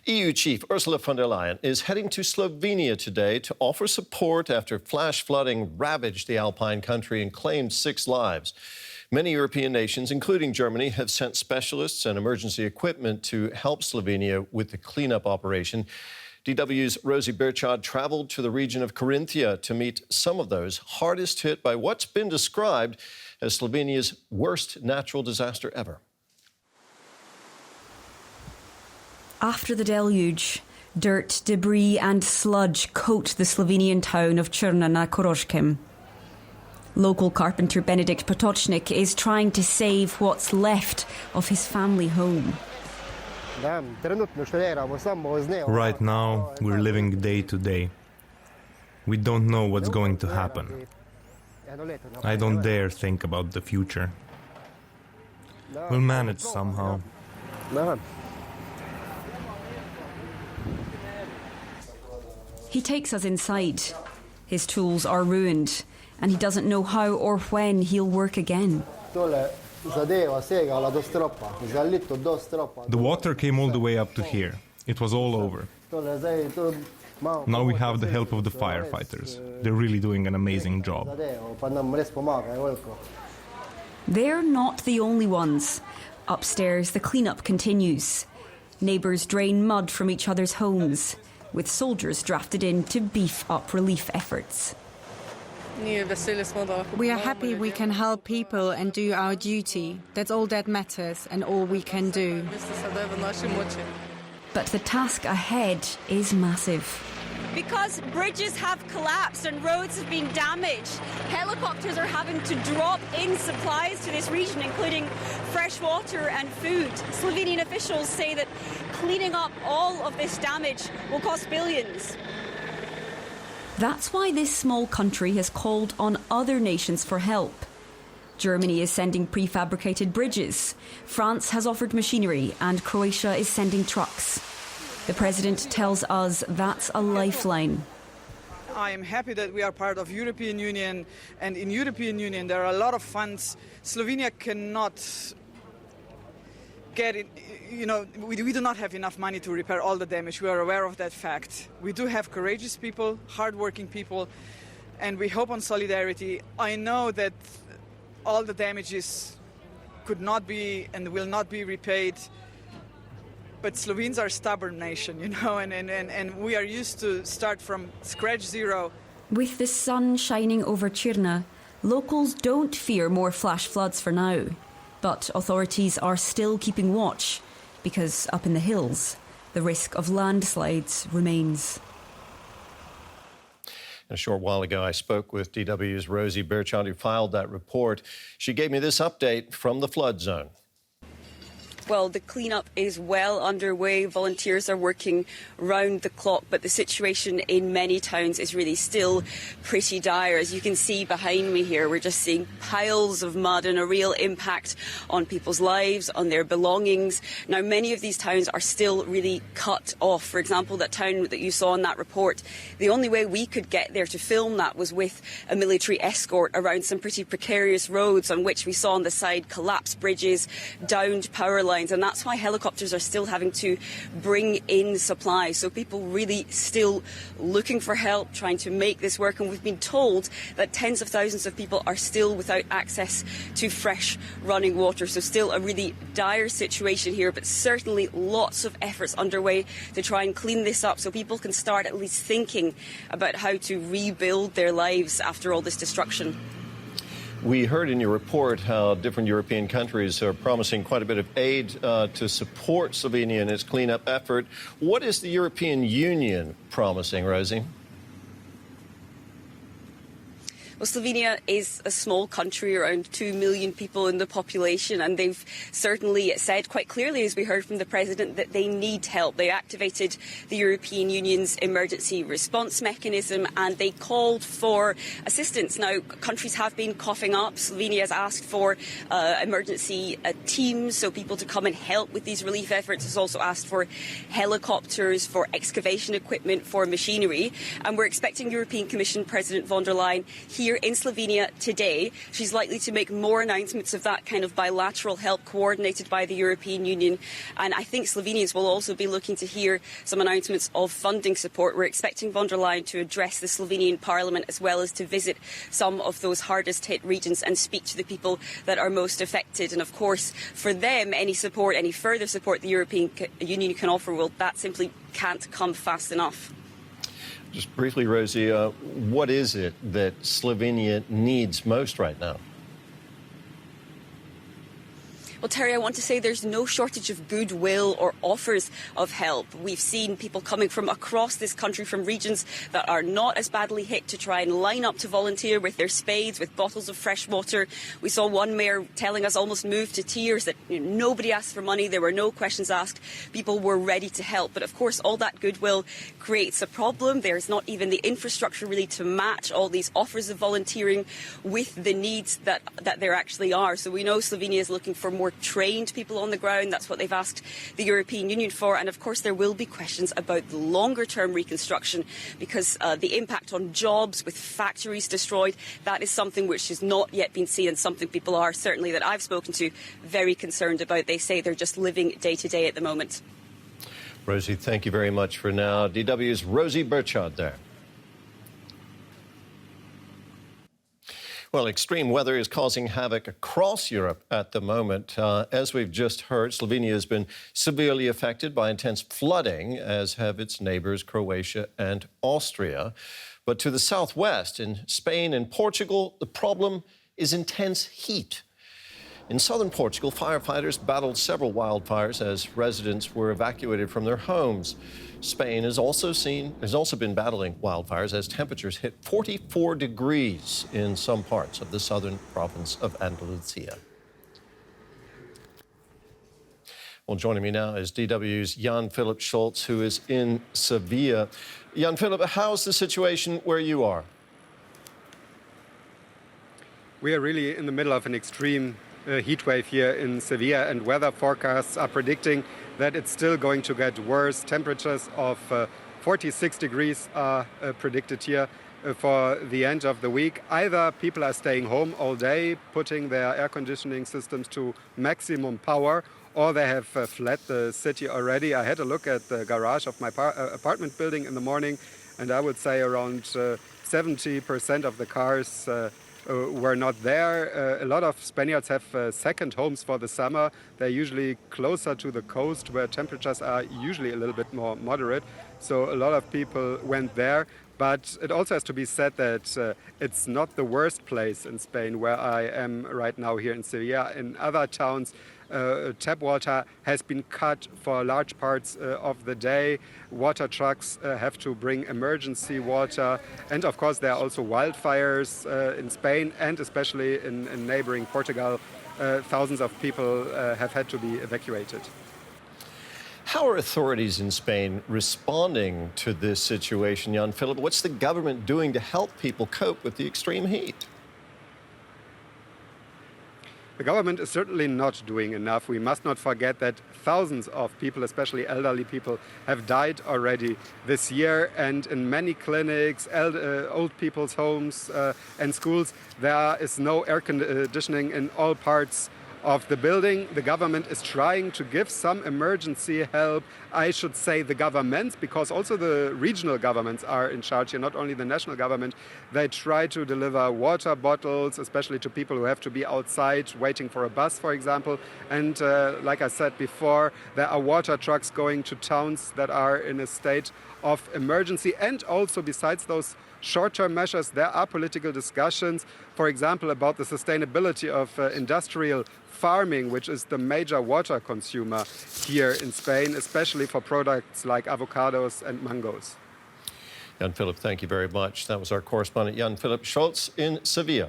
EU Chief Ursula von der Leyen is heading to Slovenia today to offer support after flash flooding ravaged the Alpine country and claimed 6 lives. Many European nations, including Germany, have sent specialists and emergency equipment to help Slovenia with the cleanup operation. DW's Rosie Birchard travelled to the region of Carinthia to meet some of those hardest hit by what's been described as Slovenia's worst natural disaster ever. After the deluge, dirt, debris and sludge coat the Slovenian town of Črna na Koroškem. Local carpenter Benedikt Potočnik is trying to save what's left of his family home. Right now, we're living day to day. We don't know what's going to happen. I don't dare think about the future. We'll manage somehow. He takes us inside. His tools are ruined, and he doesn't know how or when he'll work again. The water came all the way up to here. It was all over. Now we have the help of the firefighters. They're really doing an amazing job. They're not the only ones. Upstairs, the cleanup continues. Neighbours drain mud from each other's homes, with soldiers drafted in to beef up relief efforts. We are happy we can help people and do our duty. That's all that matters and all we can do. But the task ahead is massive. Because bridges have collapsed and roads have been damaged, helicopters are having to drop in supplies to this region, including fresh water and food. Slovenian officials say that cleaning up all of this damage will cost billions. That's why this small country has called on other nations for help. Germany is sending prefabricated bridges, France has offered machinery, and Croatia is sending trucks. The President tells us that's a lifeline. I am happy that we are part of European Union, and in European Union there are a lot of funds. Slovenia cannot get it, we do not have enough money to repair all the damage. We are aware of that fact. We do have courageous people, hardworking people, and we hope on solidarity. I know that all the damages could not be and will not be repaid, but Slovenes are a stubborn nation, and we are used to start from scratch zero. With the sun shining over Črna, locals don't fear more flash floods for now. But authorities are still keeping watch, because up in the hills, the risk of landslides remains. A short while ago, I spoke with DW's Rosie Birchard, who filed that report. She gave me this update from the flood zone. Well, the cleanup is well underway. Volunteers are working round the clock, but the situation in many towns is really still pretty dire. As you can see behind me here, we're just seeing piles of mud and a real impact on people's lives, on their belongings. Now, many of these towns are still really cut off. For example, that town that you saw in that report, the only way we could get there to film that was with a military escort around some pretty precarious roads on which we saw on the side collapsed bridges, downed power lines. And that's why helicopters are still having to bring in supplies. So people really still looking for help, trying to make this work. And we've been told that tens of thousands of people are still without access to fresh running water. So still a really dire situation here, but certainly lots of efforts underway to try and clean this up so people can start at least thinking about how to rebuild their lives after all this destruction. We heard in your report how different European countries are promising quite a bit of aid to support Slovenia in its cleanup effort. What is the European Union promising, Rosie? Well, Slovenia is a small country, around 2 million people in the population, and they've certainly said quite clearly, as we heard from the President, that they need help. They activated the European Union's emergency response mechanism and they called for assistance. Now, countries have been coughing up. Slovenia has asked for emergency teams, so people to come and help with these relief efforts. It's also asked for helicopters, for excavation equipment, for machinery. And we're expecting European Commission President von der Leyen here here in Slovenia today. She's likely to make more announcements of that kind of bilateral help coordinated by the European Union. And I think Slovenians will also be looking to hear some announcements of funding support. We're expecting von der Leyen to address the Slovenian Parliament as well as to visit some of those hardest hit regions and speak to the people that are most affected. And of course, for them, any support, any further support the European Union can offer, well, that simply can't come fast enough. Just briefly, Rosie, what is it that Slovenia needs most right now? Well, Terry, I want to say there's no shortage of goodwill or offers of help. We've seen people coming from across this country, from regions that are not as badly hit, to try and line up to volunteer with their spades, with bottles of fresh water. We saw one mayor telling us, almost moved to tears, that nobody asked for money, there were no questions asked. People were ready to help. But of course, all that goodwill creates a problem. There's not even the infrastructure really to match all these offers of volunteering with the needs that there actually are. So we know Slovenia is looking for more trained people on the ground. That's what they've asked the European Union for. And of course, there will be questions about the longer term reconstruction, because the impact on jobs with factories destroyed, that is something which has not yet been seen, and something people are, certainly that I've spoken to, very concerned about. They say they're just living day to day at the moment. Rosie, thank you very much for now. DW's Rosie Burchard there. Well, extreme weather is causing havoc across Europe at the moment. As we've just heard, Slovenia has been severely affected by intense flooding, as have its neighbours Croatia and Austria. But to the southwest, in Spain and Portugal, the problem is intense heat. In southern Portugal, firefighters battled several wildfires as residents were evacuated from their homes. Spain has also been battling wildfires as temperatures hit 44 degrees in some parts of the southern province of Andalusia. Well, joining me now is DW's Jan-Philipp Schultz, who is in Sevilla. Jan-Philipp, how's the situation where you are? We are really in the middle of an extreme heat wave here in Sevilla, and weather forecasts are predicting that it's still going to get worse. Temperatures of 46 degrees are predicted here for the end of the week. Either people are staying home all day, putting their air conditioning systems to maximum power, or they have fled the city already. I had a look at the garage of my apartment building in the morning, and I would say around 70% of the cars were not there. A lot of Spaniards have second homes for the summer. They're usually closer to the coast, where temperatures are usually a little bit more moderate. So a lot of people went there. But it also has to be said that it's not the worst place in Spain where I am right now here in Sevilla. In other towns, tap water has been cut for large parts of the day. Water trucks have to bring emergency water. And of course, there are also wildfires in Spain, and especially in neighboring Portugal. Thousands of people have had to be evacuated. How are authorities in Spain responding to this situation, Jan-Philipp? What's the government doing to help people cope with the extreme heat? The government is certainly not doing enough. We must not forget that thousands of people, especially elderly people, have died already this year. And in many clinics, old people's homes and schools, there is no air conditioning in all parts of the building. The government is trying to give some emergency help. I should say the governments, because also the regional governments are in charge here, not only the national government. They try to deliver water bottles, especially to people who have to be outside waiting for a bus, for example. And like I said before, there are water trucks going to towns that are in a state of emergency. And also, besides those short-term measures, there are political discussions, for example, about the sustainability of industrial farming, which is the major water consumer here in Spain, especially for products like avocados and mangoes. Jan-Philipp, thank you very much. That was our correspondent, Jan-Philipp Schultz in Sevilla.